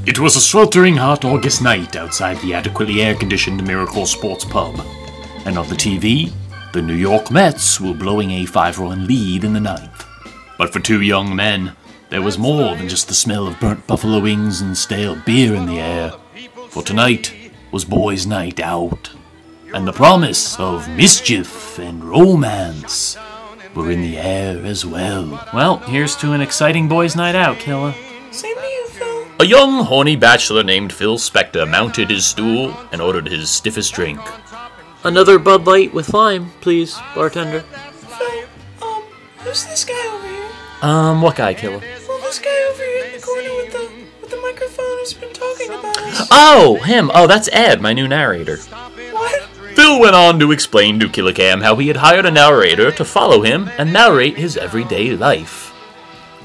It was a sweltering hot August night outside the adequately air-conditioned Miracle Sports Pub. And on the TV, the New York Mets were blowing a 5-run lead in the ninth. But for two young men, there was more than just the smell of burnt buffalo wings and stale beer in the air. For tonight was boys' night out. And the promise of mischief and romance were in the air as well. Well, here's to an exciting boys' night out, Killa. Same to you, Phil. A young, horny bachelor named Phil Spector mounted his stool and ordered his stiffest drink. Another Bud Light with lime, please, bartender. Phil, who's this guy over here? What guy, Killa? Well, this guy over here in the corner with the microphone who's been talking about us. Oh, him. Oh, that's Ed, my new narrator. What? Phil went on to explain to Killicam how he had hired a narrator to follow him and narrate his everyday life.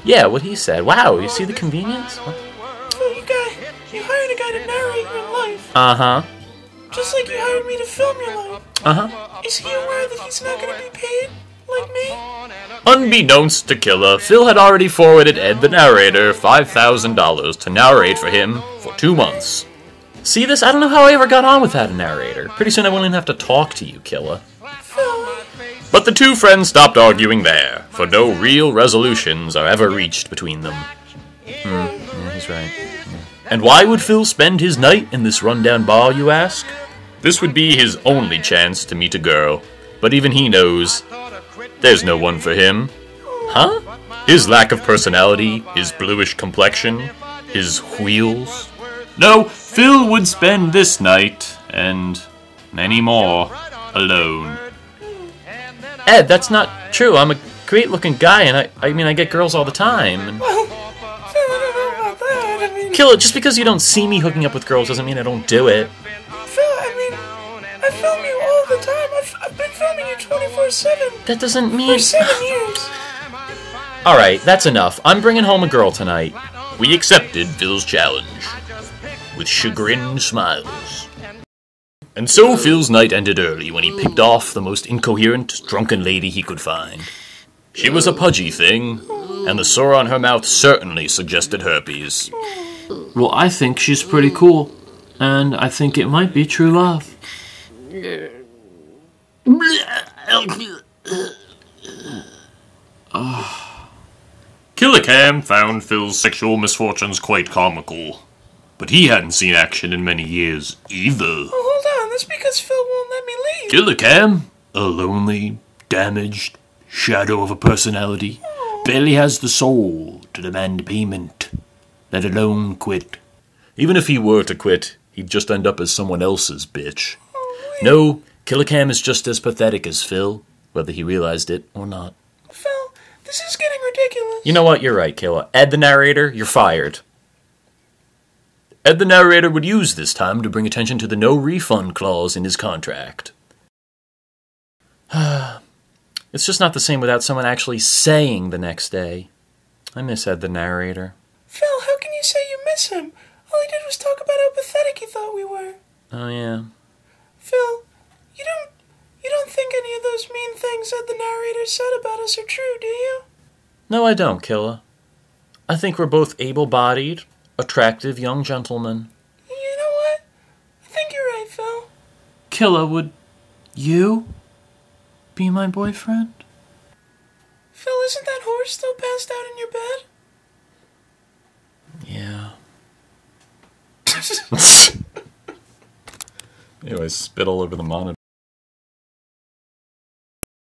Yeah, what he said. Wow, you see the convenience? What? Phil, you hired a guy to narrate your life. Uh-huh. Just like you hired me to film your life. Uh-huh. Is he aware that he's not going to be paid? Like me? Unbeknownst to Killa, Phil had already forwarded Ed the narrator $5,000 to narrate for him for 2 months. See this? I don't know how I ever got on without a narrator. Pretty soon I won't even have to talk to you, Killa. But the two friends stopped arguing there, for no real resolutions are ever reached between them. Yeah, he's right. And why would Phil spend his night in this rundown bar, you ask? This would be his only chance to meet a girl, but even he knows there's no one for him. Huh? His lack of personality, his bluish complexion, his wheels. No, Phil would spend this night, and many more, alone. Ed, that's not true. I'm a great-looking guy, and I get girls all the time. And... Well, Phil, I don't know about that. I mean... Kill it, just because you don't see me hooking up with girls doesn't mean I don't do it. Phil, I film you all the time. I've been filming you 24/7. That doesn't mean... For 7 years. Alright, that's enough. I'm bringing home a girl tonight. We accepted Phil's challenge. With chagrined smiles. And so Phil's night ended early when he picked off the most incoherent, drunken lady he could find. She was a pudgy thing, and the sore on her mouth certainly suggested herpes. Well, I think she's pretty cool, and I think it might be true love. Killicam found Phil's sexual misfortunes quite comical. But he hadn't seen action in many years, either. Oh, hold on. That's because Phil won't let me leave. Killicam, a lonely, damaged shadow of a personality, barely has the soul to demand payment, let alone quit. Even if he were to quit, he'd just end up as someone else's bitch. No, Killicam is just as pathetic as Phil, whether he realized it or not. Phil, this is getting ridiculous. You know what? You're right, Killa. Ed the narrator, you're fired. Ed the narrator would use this time to bring attention to the no refund clause in his contract. It's just not the same without someone actually saying the next day. I miss Ed the narrator. Phil, how can you say you miss him? All he did was talk about how pathetic he thought we were. Oh, yeah. Phil, you don't think any of those mean things that the narrator said about us are true, do you? No, I don't, Killa. I think we're both able-bodied, attractive young gentlemen. You know what? I think you're right, Phil. Killa, would you be my boyfriend? Phil, isn't that horse still passed out in your bed? Yeah. Anyway, spit all over the monitor.